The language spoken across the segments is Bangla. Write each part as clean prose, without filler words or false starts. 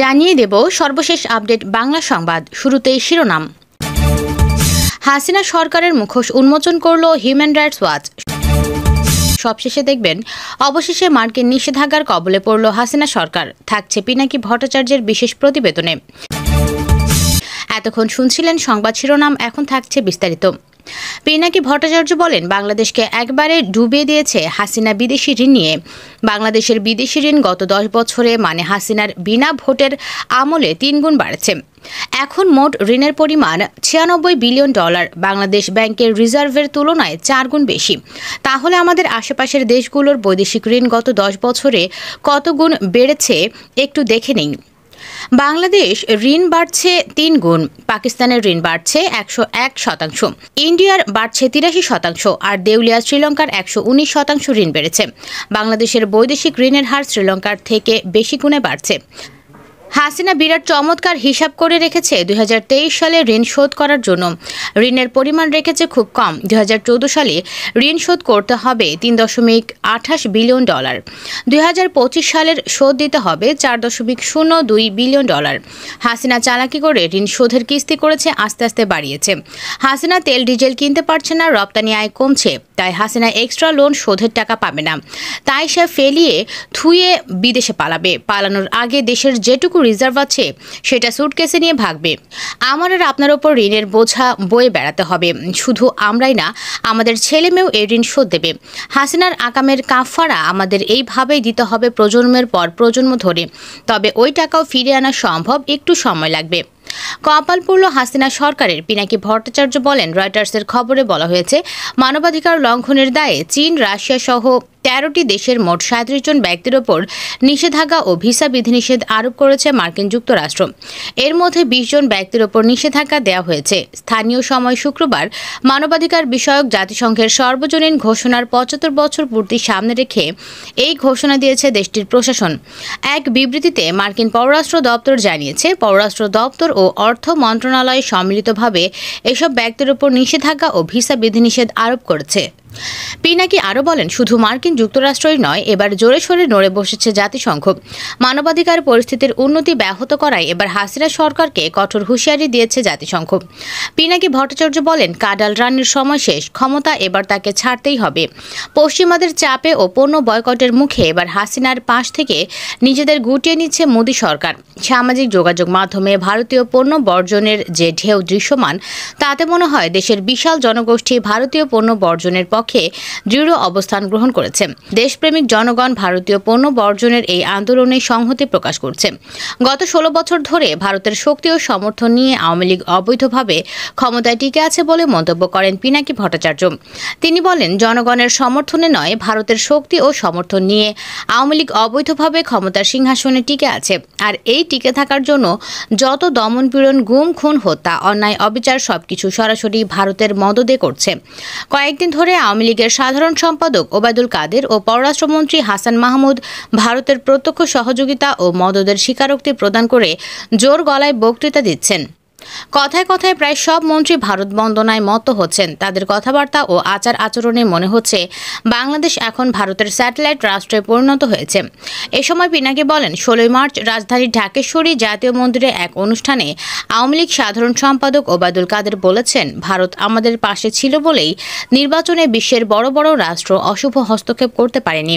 জানিয়ে দেব সর্বশেষ আপডেট বাংলা সংবাদ। শুরুতেই শিরোনাম। হাসিনা সরকারের মুখোশ উন্মোচন করল হিউম্যান রাইটস ওয়াচ। সবশেষে দেখবেন অবশেষে মার্কিন নিষেধাজ্ঞার কবলে পড়ল হাসিনা সরকার, থাকছে পিনাকি ভট্টাচার্যের বিশেষ প্রতিবেদনে। এতক্ষণ শুনছিলেন সংবাদ শিরোনাম, এখন থাকছে বিস্তারিত। পিনাকি ভট্টাচার্য বলেন, বাংলাদেশকে একবারে ডুবিয়ে দিয়েছে হাসিনা বিদেশি ঋণ নিয়ে। বাংলাদেশের বিদেশি ঋণ গত 10 বছরে মানে হাসিনার বিনা ভোটের আমলে 3 গুণ বাড়ছে। এখন মোট ঋণের পরিমাণ $96 বিলিয়ন, বাংলাদেশ ব্যাংকের রিজার্ভের তুলনায় 4 গুণ বেশি। তাহলে আমাদের আশেপাশের দেশগুলোর বৈদেশিক ঋণ গত 10 বছরে কত গুণ বেড়েছে একটু দেখে নিন। বাংলাদেশ ঋণ বাড়ছে 3 গুণ, পাকিস্তানের ঋণ বাড়ছে 101%, ইন্ডিয়ার বাড়ছে 83%, আর দেউলিয়া শ্রীলঙ্কার 119% ঋণ বেড়েছে। বাংলাদেশের বৈদেশিক ঋণের হার শ্রীলঙ্কার থেকে বেশি গুণে বাড়ছে। হাসিনা বিরাট চমৎকার হিসাব করে রেখেছে 2023 সালে ঋণ শোধ করার জন্য। ঋণের পরিমাণ রেখেছে খুব কম। 2014 সালে ঋণ শোধ করতে হবে $3.28 বিলিয়ন, 2025 সালের শোধ দিতে হবে $4.02 বিলিয়ন। হাসিনা চালাকি করে ঋণ শোধের কিস্তি করেছে, আস্তে আস্তে বাড়িয়েছে। হাসিনা তেল ডিজেল কিনতে পারছে না, রপ্তানি আয় কমছে, তাই হাসিনা এক্সট্রা লোন শোধের টাকা পাবে না। তাই সে ফেলিয়ে থুয়ে বিদেশে পালাবে। পালানোর আগে দেশের যেটুকু রিজার্ভ আছে সেটা সুটকেসে নিয়ে ভাগবে। আমার আর আপনার ওপর ঋণের বোঝা বয়ে বেড়াতে হবে। শুধু আমরাই না, আমাদের ছেলে মেয়েও এই ঋণ শোধ দেবে। হাসিনার আকামের কাফারা আমাদের এইভাবেই দিতে হবে প্রজন্মের পর প্রজন্ম ধরে। তবে ওই টাকাও ফিরে আনা সম্ভব, একটু সময় লাগবে। কপাল পড়ল হাসিনা সরকারের, পিনাকি ভট্টাচার্য বলেন। রয়টার্সের খবরে বলা হয়েছে, মানবাধিকার লঙ্ঘনের দায়ে চীন, রাশিয়া সহ 13টি দেশের মোট 37 জন ব্যক্তির ওপর নিষেধাজ্ঞা ও ভিসা বিধিনিষেধ আরোপ করেছে মার্কিন যুক্তরাষ্ট্র। এর মধ্যে 20 জন ব্যক্তির ওপর নিষেধাজ্ঞা দেওয়া হয়েছে। স্থানীয় সময় শুক্রবার মানবাধিকার বিষয়ক জাতিসংঘের সর্বজনীন ঘোষণার 75 বছর পূর্তি সামনে রেখে এই ঘোষণা দিয়েছে দেশটির প্রশাসন। এক বিবৃতিতে মার্কিন পররাষ্ট্র দপ্তর জানিয়েছে, পররাষ্ট্র দপ্তর ও অর্থ মন্ত্রণালয় সম্মিলিতভাবে এসব ব্যক্তির ওপর নিষেধাজ্ঞা ও ভিসা বিধিনিষেধ আরোপ করেছে। পিনাকি আরও বলেন, শুধু মার্কিন যুক্তরাষ্ট্রই নয়, এবার জোরে সোরে নড়ে বসেছে জাতিসংঘ। মানবাধিকার পরিস্থিতির উন্নতি ব্যাহত করায় এবার হাসিনা সরকারকে কঠোর হুঁশিয়ারি দিয়েছে জাতিসংঘ। পিনাকি ভট্টাচার্য বলেন, কাডাল রানের সময় শেষ, ক্ষমতা এবার তাকে ছাড়তেই হবে। পশ্চিমাদের চাপে ও পণ্য বয়কটের মুখে এবার হাসিনার পাশ থেকে নিজেদের গুটিয়ে নিচ্ছে মোদী সরকার। সামাজিক যোগাযোগ মাধ্যমে ভারতীয় পণ্য বর্জনের যে ঢেউ দৃশ্যমান, তাতে মনে হয় দেশের বিশাল জনগোষ্ঠী ভারতীয় পণ্য বর্জনের পক্ষে দৃঢ় অবস্থান গ্রহণ করেছে। দেশপ্রেমিক জনগণ ভারতীয় পণ্য বর্জনের এই আন্দোলনে সংহতি প্রকাশ করছে। গত 16 বছর ধরে ভারতের শক্তি ও সমর্থন নিয়ে আওয়ামী লীগ অবৈধভাবে ক্ষমতায় টিকে আছে বলে মন্তব্য করেন পিনাকি ভট্টাচার্য। তিনি বলেন, জনগণের সমর্থনে নয়, ভারতের শক্তি ও সমর্থন নিয়ে আওয়ামী লীগ অবৈধভাবে ক্ষমতার সিংহাসনে টিকে আছে। আর এই টিকে থাকার জন্য যত দমনপীড়ন, গুম, খুন, হত্যা, অন্যায়, অবিচার সবকিছু সরাসরি ভারতের মদদে করছে। কয়েকদিন ধরে আওয়ামী লীগের সাধারণ সম্পাদক ওবায়দুল কাদের ও পররাষ্ট্রমন্ত্রী হাসান মাহমুদ ভারতের প্রত্যক্ষ সহযোগিতা ও মদদের স্বীকারোক্তি প্রদান করে জোর গলায় বক্তৃতা দিচ্ছেন। কথায় কথায় প্রায় সব মন্ত্রী ভারত বন্দনায় মত্ত হচ্ছেন। তাদের কথাবার্তা ও আচার আচরণে মনে হচ্ছে বাংলাদেশ এখন ভারতের স্যাটেলাইট রাষ্ট্রে পরিণত হয়েছে। এ সময় পিনাকি বলেন, 16 মার্চ রাজধানীর ঢাকেশ্বরী জাতীয় মন্দিরে এক অনুষ্ঠানে আওয়ামী লীগ সাধারণ সম্পাদক ওবায়দুল কাদের বলেছেন, ভারত আমাদের পাশে ছিল বলেই নির্বাচনে বিশ্বের বড় বড় রাষ্ট্র অশুভ হস্তক্ষেপ করতে পারেনি।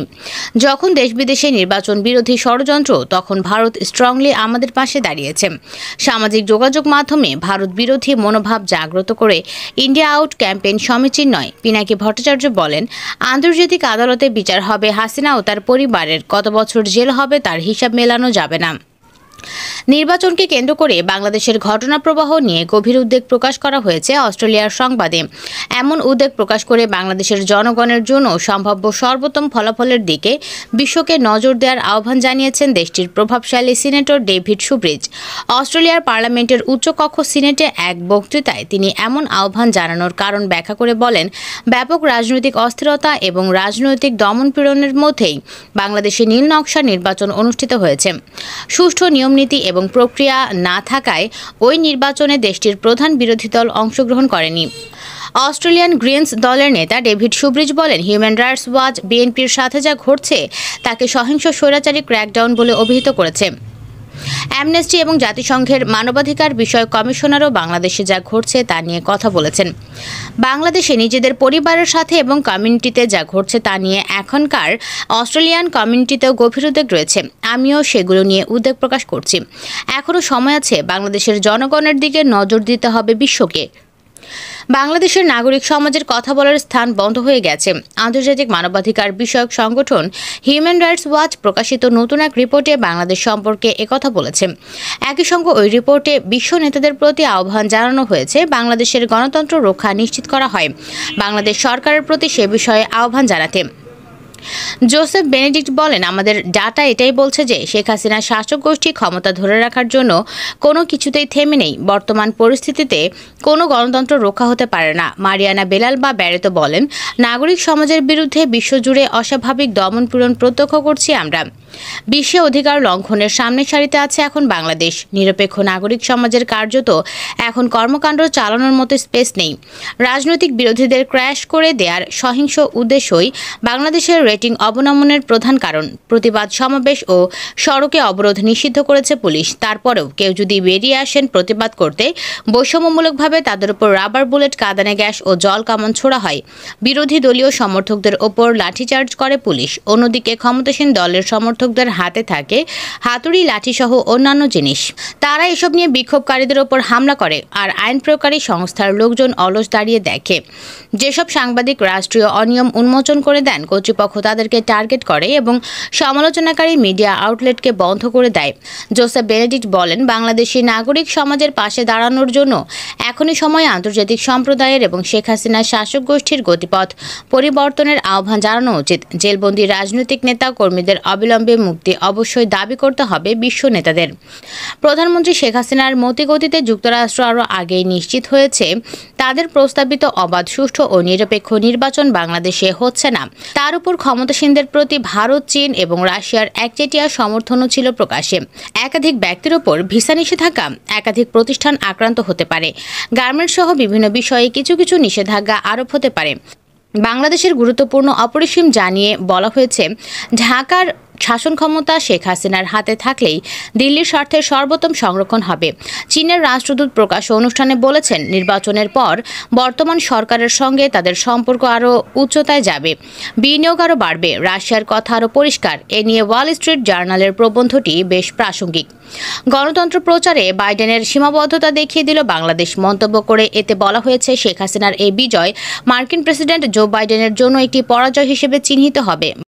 যখন দেশ বিদেশে নির্বাচন বিরোধী ষড়যন্ত্র, তখন ভারত স্ট্রংলি আমাদের পাশে দাঁড়িয়েছে। সামাজিক যোগাযোগ মাধ্যমে ভারত বিরোধী মনোভাব জাগ্রত করে ইন্ডিয়া আউট ক্যাম্পেইন সমীচীন নয়। পিনাকি ভট্টাচার্য বলেন, আন্তর্জাতিক আদালতে বিচার হবে হাসিনা ও তার পরিবারের, কত বছর জেল হবে তার হিসাব মেলানো যাবে না। নির্বাচনকে কেন্দ্র করে বাংলাদেশের ঘটনা প্রবাহ নিয়ে গভীর উদ্বেগ প্রকাশ করা হয়েছে অস্ট্রেলিয়ার সংবাদে। এমন উদ্বেগ প্রকাশ করে বাংলাদেশের জনগণের জন্য সম্ভাব্য সর্বোত্তম ফলাফলের দিকে বিশ্বকে নজর দেওয়ার আহ্বান জানিয়েছেন দেশটির প্রভাবশালী সিনেটর ডেভিড শুব্রিজ। অস্ট্রেলিয়ার পার্লামেন্টের উচ্চকক্ষ সিনেটে এক বক্তৃতায় তিনি এমন আহ্বান জানানোর কারণ ব্যাখ্যা করে বলেন, ব্যাপক রাজনৈতিক অস্থিরতা এবং রাজনৈতিক দমনপীড়নের মধ্যেই বাংলাদেশে নীল নকশা নির্বাচন অনুষ্ঠিত হয়েছে। সুষ্ঠু নিয়মনীতি এবং প্রক্রিয়া না থাকায় ওই নির্বাচনে দেশটির প্রধান বিরোধী দল অংশগ্রহণ করেনি। অস্ট্রেলিয়ান গ্রিনস দলের নেতা ডেভিড শুব্রিজ বলেন, হিউম্যান রাইটস ওয়াচ বিএনপির সাথে যা ঘটছে তাকে সহিংস স্বৈরাচারী ক্র্যাকডাউন বলে অভিহিত করেছে। অ্যামনেস্টি এবং জাতিসংঘের মানবাধিকার বিষয়ক কমিশনারও বাংলাদেশে যা ঘটছে তা নিয়ে কথা বলেছেন। বাংলাদেশে নিজেদের পরিবারের সাথে এবং কমিউনিটিতে যা ঘটছে তা নিয়ে এখনকার অস্ট্রেলিয়ান কমিউনিটিতেও গভীর উদ্বেগ রয়েছে। আমিও সেগুলো নিয়ে উদ্বেগ প্রকাশ করছি। এখনও সময় আছে, বাংলাদেশের জনগণের দিকে নজর দিতে হবে বিশ্বকে। বাংলাদেশের নাগরিক সমাজের কথা বলার স্থান বন্ধ হয়ে গেছে। আন্তর্জাতিক মানবাধিকার বিষয়ক সংগঠন হিউম্যান রাইটস ওয়াচ প্রকাশিত নতুন এক রিপোর্টে বাংলাদেশ সম্পর্কে একথা বলেছে। একই সঙ্গে ওই রিপোর্টে বিশ্ব নেতাদের প্রতি আহ্বান জানানো হয়েছে বাংলাদেশের গণতন্ত্র রক্ষা নিশ্চিত করা হয়। বাংলাদেশ সরকারের প্রতি সে বিষয়ে আহ্বান জানাতে জোসেফ বেনেডিক্ট বলেন, আমাদের ডাটা এটাই বলছে যে শেখ হাসিনার শাসক গোষ্ঠী ক্ষমতা ধরে রাখার জন্য কোনো কিছুতেই থেমে নেই। বর্তমান পরিস্থিতিতে কোনো গণতন্ত্র রক্ষা হতে পারে না। মারিয়ানা বেলাল বা ব্যারেতো বলেন, নাগরিক সমাজের বিরুদ্ধে বিশ্বজুড়ে অস্বাভাবিক দমনপীড়ন প্রত্যক্ষ করছি আমরা। বিশ্বে অধিকার লঙ্ঘনের সামনের সারিতে আছে এখন বাংলাদেশ। নিরপেক্ষ নাগরিক সমাজের কার্যত এখন কর্মকাণ্ড চালানোর মতো স্পেস নেই। রাজনৈতিক বিরোধীদের ক্র্যাশ করে দেওয়ার সহিংস উদ্দেশ্যই বাংলাদেশের রেটিং অবনমনের প্রধান কারণ। প্রতিবাদ সমাবেশ ও সড়কে অবরোধ নিষিদ্ধ করেছে পুলিশ। তারপরেও কেউ যদি বেরিয়ে আসেন প্রতিবাদ করতে, বৈষম্যমূলকভাবে তাদের উপর রাবার বুলেট, কাঁদানে গ্যাস ও জল কামান ছোড়া হয়। বিরোধী দলীয় সমর্থকদের ওপর লাঠিচার্জ করে পুলিশ। অন্যদিকে ক্ষমতাসীন দলের সমর্থকদের হাতে থাকে হাতুড়ি, লাঠিসহ অন্যান্য জিনিস। তারা এসব নিয়ে বিক্ষোভকারীদের ওপর হামলা করে, আর আইন প্রয়োগকারী সংস্থার লোকজন অলস দাঁড়িয়ে দেখে। যেসব সাংবাদিক রাষ্ট্রীয় অনিয়ম উন্মোচন করে দেন, কর্তৃপক্ষ তাদেরকে টার্গেট করে এবং সমালোচনাকারী মিডিয়া আউটলেটকে বন্ধ করে দেয়। জোসেফ বেনেডিক্ট বলেন, বাংলাদেশি নাগরিক সমাজের পাশে দাঁড়ানোর জন্য এখনই সময় আন্তর্জাতিক সম্প্রদায়ের এবং শেখ হাসিনার শাসক গোষ্ঠীর গতিপথ পরিবর্তনের আহ্বান জানানো উচিত। জেলবন্দি রাজনৈতিক নেতা কর্মীদের অবিলম্বে মুক্তি অবশ্যই দাবি করতে হবে বিশ্ব নেতাদের। প্রধানমন্ত্রী শেখ হাসিনার মতিগতিতে যুক্তরাষ্ট্র আরও আগেই নিশ্চিত হয়েছে তাদের প্রস্তাবিত অবাধ, সুষ্ঠু ও নিরপেক্ষ নির্বাচন বাংলাদেশে হচ্ছে না। তার উপর ক্ষমতাসীনদের প্রতি ভারত, চীন এবং রাশিয়ার একচেটিয়া সমর্থনও ছিল প্রকাশ্যে। একাধিক ব্যক্তির ওপর ভিসা নিষেধাজ্ঞা, একাধিক প্রতিষ্ঠান আক্রান্ত হতে পারে। গার্মেন্টস সহ বিভিন্ন বিষয়ে কিছু কিছু নিষেধাজ্ঞা আরোপ হতে পারে। বাংলাদেশের গুরুত্বপূর্ণ অপরিসীম জানিয়ে বলা হয়েছে, ঢাকার শাসন ক্ষমতা শেখ হাসিনার হাতে থাকলেই দিল্লির স্বার্থের সর্বোত্তম সংরক্ষণ হবে। চীনের রাষ্ট্রদূত প্রকাশ অনুষ্ঠানে বলেছেন, নির্বাচনের পর বর্তমান সরকারের সঙ্গে তাদের সম্পর্ক আরও উচ্চতায় যাবে, বিনিয়োগ আরও বাড়বে। রাশিয়ার কথা আরও পরিষ্কার। এ নিয়ে ওয়াল স্ট্রিট জার্নালের প্রবন্ধটি বেশ প্রাসঙ্গিক। গণতন্ত্র প্রচারে বাইডেনের সীমাবদ্ধতা দেখিয়ে দিল বাংলাদেশ মন্তব্য করে এতে বলা হয়েছে, শেখ হাসিনার এই বিজয় মার্কিন প্রেসিডেন্ট জো বাইডেনের জন্য একটি পরাজয় হিসেবে চিহ্নিত হবে।